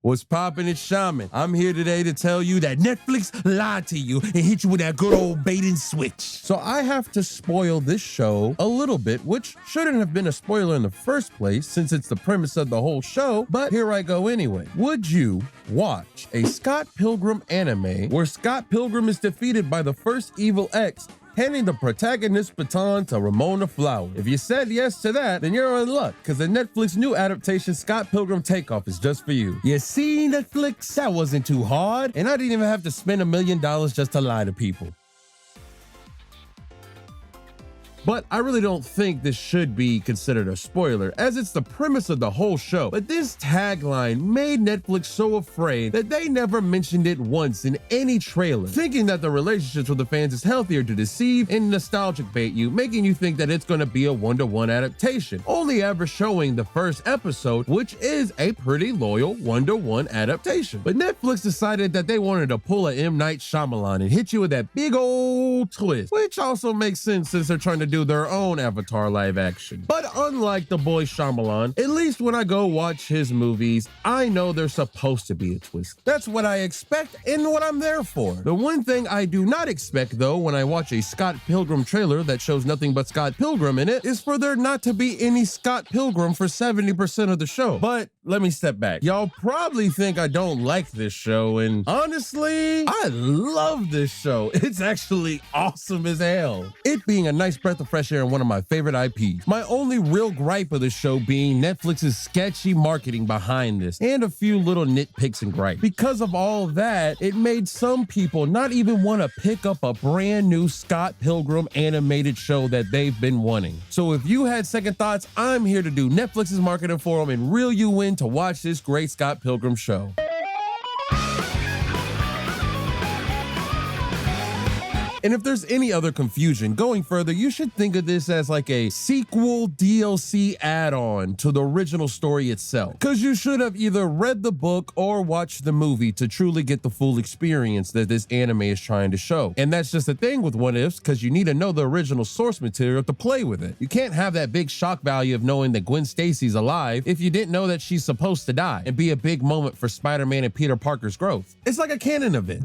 What's poppin'? It's Shaman. I'm here today to tell you that Netflix lied to you and hit you with that good old bait and switch. So I have to spoil this show a little bit, which shouldn't have been a spoiler in the first place since it's the premise of the whole show, but here I go anyway. Would you watch a Scott Pilgrim anime where Scott Pilgrim is defeated by the first evil X, handing the protagonist's baton to Ramona Flower? If you said yes to that, then you're in luck, because the Netflix new adaptation Scott Pilgrim Takeoff is just for you. You see, Netflix, that wasn't too hard, and I didn't even have to spend $1 million just to lie to people. But I really don't think this should be considered a spoiler, as it's the premise of the whole show. But this tagline made Netflix so afraid that they never mentioned it once in any trailer, thinking that the relationships with the fans is healthier to deceive and nostalgic bait you, making you think that it's going to be a one-to-one adaptation, only ever showing the first episode, which is a pretty loyal one-to-one adaptation. But Netflix decided that they wanted to pull a M. Night Shyamalan and hit you with that big old twist, which also makes sense since they're trying to do their own Avatar live action. But unlike the boy Shyamalan, at least when I go watch his movies, I know there's supposed to be a twist. That's what I expect and what I'm there for. The one thing I do not expect, though, when I watch a Scott Pilgrim trailer that shows nothing but Scott Pilgrim in it, is for there not to be any Scott Pilgrim for 70% of the show. But let me step back. Y'all probably think I don't like this show, and honestly, I love this show. It's actually awesome as hell. It being a nice breath of fresh air and one of my favorite IPs. My only real gripe of the show being Netflix's sketchy marketing behind this, and a few little nitpicks and gripes. Because of all that, it made some people not even want to pick up a brand new Scott Pilgrim animated show that they've been wanting. So if you had second thoughts, I'm here to do Netflix's marketing for them and reel you in to watch this great Scott Pilgrim show. And if there's any other confusion, going further, you should think of this as like a sequel DLC add-on to the original story itself. Because you should have either read the book or watched the movie to truly get the full experience that this anime is trying to show. And that's just the thing with What Ifs, because you need to know the original source material to play with it. You can't have that big shock value of knowing that Gwen Stacy's alive if you didn't know that she's supposed to die and be a big moment for Spider-Man and Peter Parker's growth. It's like a canon event.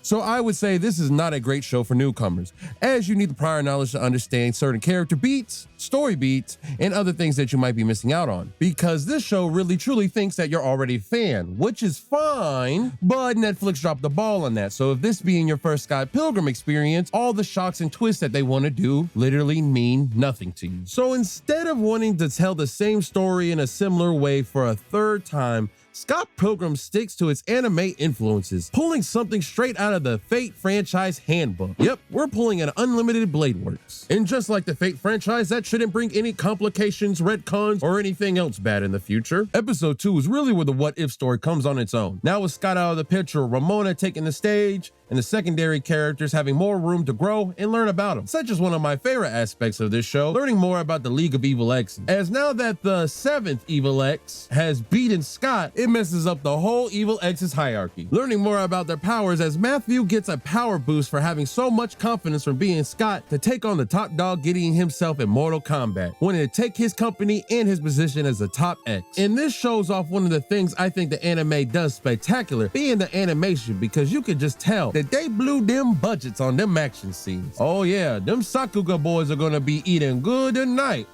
So I would say this is not a great show for newcomers, as you need the prior knowledge to understand certain character beats, story beats, and other things that you might be missing out on. Because this show really truly thinks that you're already a fan, which is fine, but Netflix dropped the ball on that. So if this being your first Scott Pilgrim experience, all the shocks and twists that they want to do literally mean nothing to you. So instead of wanting to tell the same story in a similar way for a third time, Scott Pilgrim sticks to its anime influences, pulling something straight out of the Fate franchise handbook. Yep, we're pulling an unlimited Blade Works. And just like the Fate franchise, that shouldn't bring any complications, retcons, or anything else bad in the future. Episode 2 is really where the What If story comes on its own. Now with Scott out of the picture, Ramona taking the stage, and the secondary characters having more room to grow and learn about them. Such as one of my favorite aspects of this show, learning more about the League of Evil X's. As now that the 7th Evil X has beaten Scott, it messes up the whole Evil X's hierarchy. Learning more about their powers as Matthew gets a power boost for having so much confidence from being Scott to take on the top dog Gideon himself in Mortal Kombat, wanting to take his company and his position as the top X. And this shows off one of the things I think the anime does spectacular, being the animation, because you can just tell that they blew them budgets on them action scenes. Oh yeah, them Sakuga boys are gonna be eating good tonight.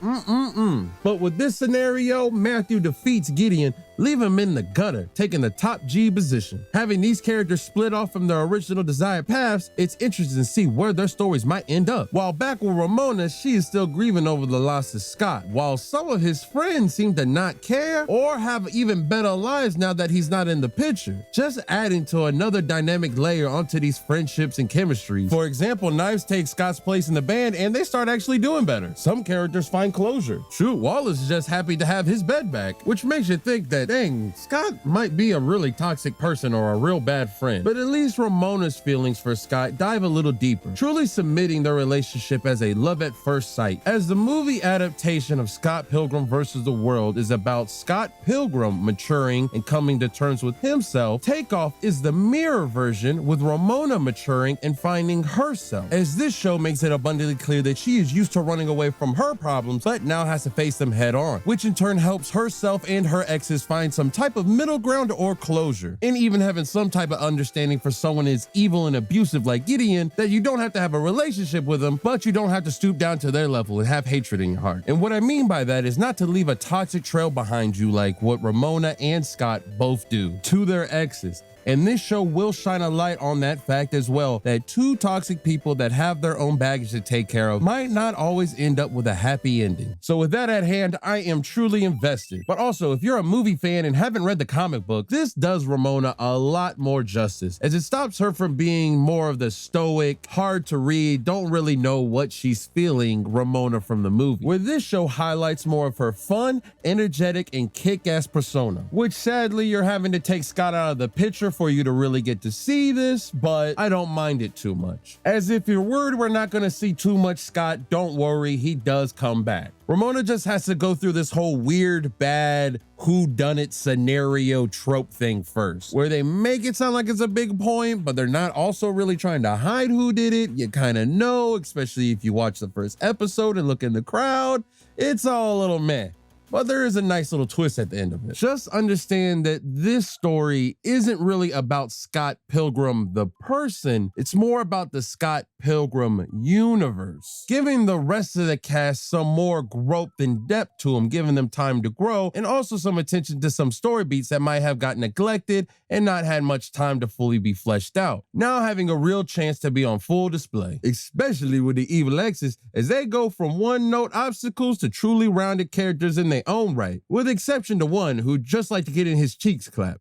But with this scenario, Matthew defeats Gideon, leave him in the gutter, taking the top G position. Having these characters split off from their original desired paths, it's interesting to see where their stories might end up. While back with Ramona, she is still grieving over the loss of Scott, while some of his friends seem to not care or have even better lives now that he's not in the picture, just adding to another dynamic layer onto these friendships and chemistry. For example, Knives takes Scott's place in the band and they start actually doing better. Some characters find closure. Shoot, Wallace is just happy to have his bed back, which makes you think that, dang, Scott might be a really toxic person or a real bad friend. But at least Ramona's feelings for Scott dive a little deeper, truly submitting their relationship as a love at first sight. As the movie adaptation of Scott Pilgrim vs. the World is about Scott Pilgrim maturing and coming to terms with himself, Takeoff is the mirror version with Ramona maturing and finding herself, as this show makes it abundantly clear that she is used to running away from her problems but now has to face them head on, which in turn helps herself and her exes find find some type of middle ground or closure, and even having some type of understanding for someone is evil and abusive like Gideon, that you don't have to have a relationship with them, but you don't have to stoop down to their level and have hatred in your heart. And what I mean by that is not to leave a toxic trail behind you like what Ramona and Scott both do to their exes. And this show will shine a light on that fact as well, that two toxic people that have their own baggage to take care of might not always end up with a happy ending. So with that at hand, I am truly invested. But also, if you're a movie fan and haven't read the comic book, this does Ramona a lot more justice, as it stops her from being more of the stoic, hard to read, don't really know what she's feeling Ramona from the movie, where this show highlights more of her fun, energetic, and kick-ass persona, which sadly you're having to take Scott out of the picture for you to really get to see this, but I don't mind it too much. As if you're worried we're not gonna see too much Scott, don't worry, he does come back. Ramona just has to go through this whole weird, bad, whodunit scenario trope thing first, where they make it sound like it's a big point, but they're not also really trying to hide who did it. You kind of know, especially if you watch the first episode and look in the crowd. It's all a little meh. But there is a nice little twist at the end of it. Just understand that this story isn't really about Scott Pilgrim the person, it's more about the Scott Pilgrim universe, giving the rest of the cast some more growth and depth to them, giving them time to grow, and also some attention to some story beats that might have got neglected and not had much time to fully be fleshed out, now having a real chance to be on full display, especially with the evil exes, as they go from one-note obstacles to truly rounded characters in their own right, with exception to one who just like to get in his cheeks clapped.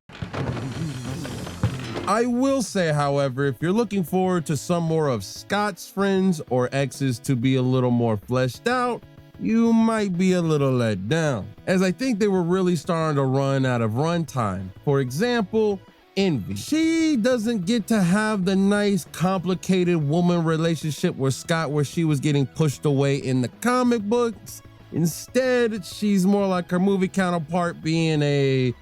I will say, however, if you're looking forward to some more of Scott's friends or exes to be a little more fleshed out, you might be a little let down, as I think they were really starting to run out of runtime. For example, Envy. She doesn't get to have the nice, complicated woman relationship with Scott where she was getting pushed away in the comic books. Instead, she's more like her movie counterpart, being a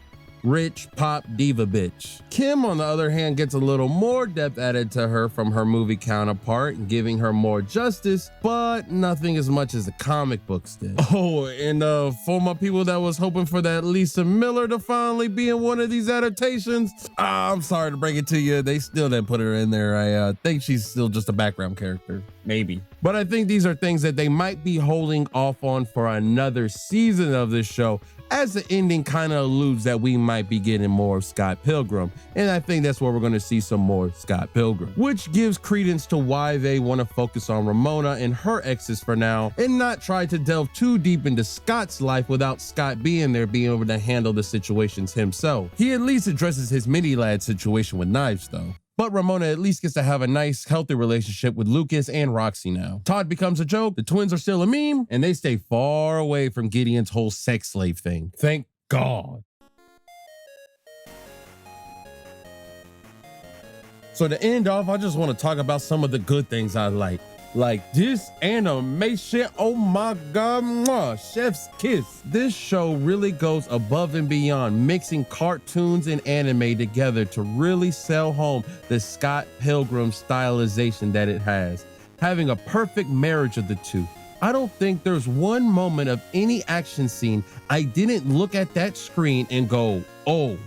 rich pop diva bitch. Kim, on the other hand, gets a little more depth added to her from her movie counterpart, giving her more justice, but nothing as much as the comic books did. Oh, and for my people that was hoping for that Lisa Miller to finally be in one of these adaptations, I'm sorry to break it to you, they still didn't put her in there. I think she's still just a background character, maybe. But I think these are things that they might be holding off on for another season of this show, as the ending kind of alludes that we might be getting more of Scott Pilgrim. And I think that's where we're going to see some more Scott Pilgrim, which gives credence to why they want to focus on Ramona and her exes for now, and not try to delve too deep into Scott's life without Scott being there, being able to handle the situations himself. He at least addresses his mini lad situation with knives though. But Ramona at least gets to have a nice, healthy relationship with Lucas and Roxy now. Todd becomes a joke, the twins are still a meme, and they stay far away from Gideon's whole sex slave thing. Thank God. So to end off, I just want to talk about some of the good things I like this animation. Oh my God, mwah, chef's kiss. This show really goes above and beyond, mixing cartoons and anime together to really sell home the Scott Pilgrim stylization that it has, having a perfect marriage of the two. I don't think there's one moment of any action scene I didn't look at that screen and go, oh,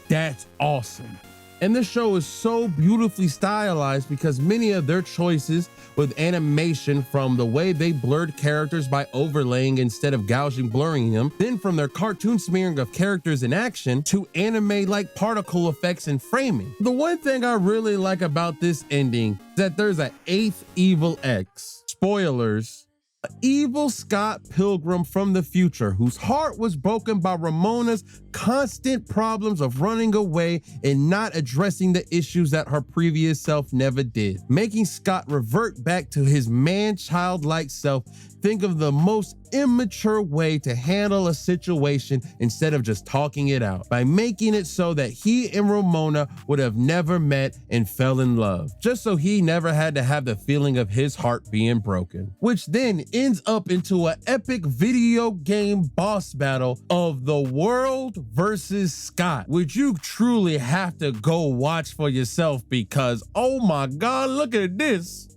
that's awesome. And this show is so beautifully stylized because many of their choices with animation, from the way they blurred characters by overlaying instead of gouging blurring them, then from their cartoon smearing of characters in action to anime-like particle effects and framing. The one thing I really like about this ending is that there's an eighth evil X. Spoilers. An evil Scott Pilgrim from the future whose heart was broken by Ramona's constant problems of running away and not addressing the issues that her previous self never did, making Scott revert back to his man-child-like self, think of the most immature way to handle a situation instead of just talking it out, by making it so that he and Ramona would have never met and fell in love, just so he never had to have the feeling of his heart being broken, which then ends up into an epic video game boss battle of the world versus Scott, which you truly have to go watch for yourself because, oh my God, look at this.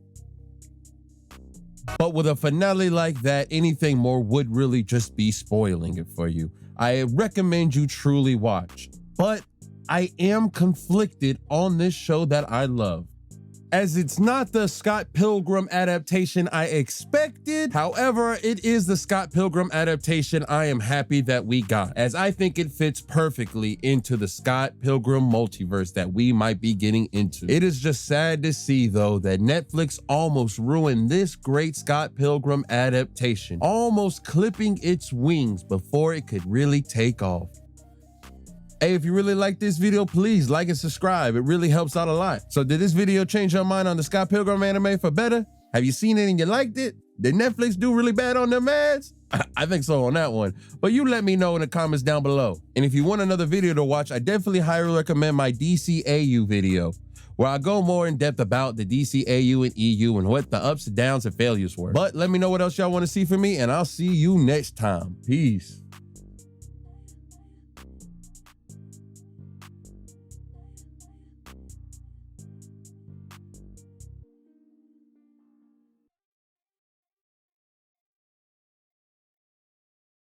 But with a finale like that, anything more would really just be spoiling it for you. I recommend you truly watch. But I am conflicted on this show that I love, as it's not the Scott Pilgrim adaptation I expected. However, it is the Scott Pilgrim adaptation I am happy that we got, as I think it fits perfectly into the Scott Pilgrim multiverse that we might be getting into. It is just sad to see, though, that Netflix almost ruined this great Scott Pilgrim adaptation, almost clipping its wings before it could really take off. Hey, if you really like this video, please like and subscribe. It really helps out a lot. So did this video change your mind on the Scott Pilgrim anime for better? Have you seen it and you liked it? Did Netflix do really bad on them ads? I think so on that one. But you let me know in the comments down below. And if you want another video to watch, I definitely highly recommend my DCAU video, where I go more in depth about the DCAU and EU and what the ups and downs and failures were. But let me know what else y'all want to see from me, and I'll see you next time. Peace.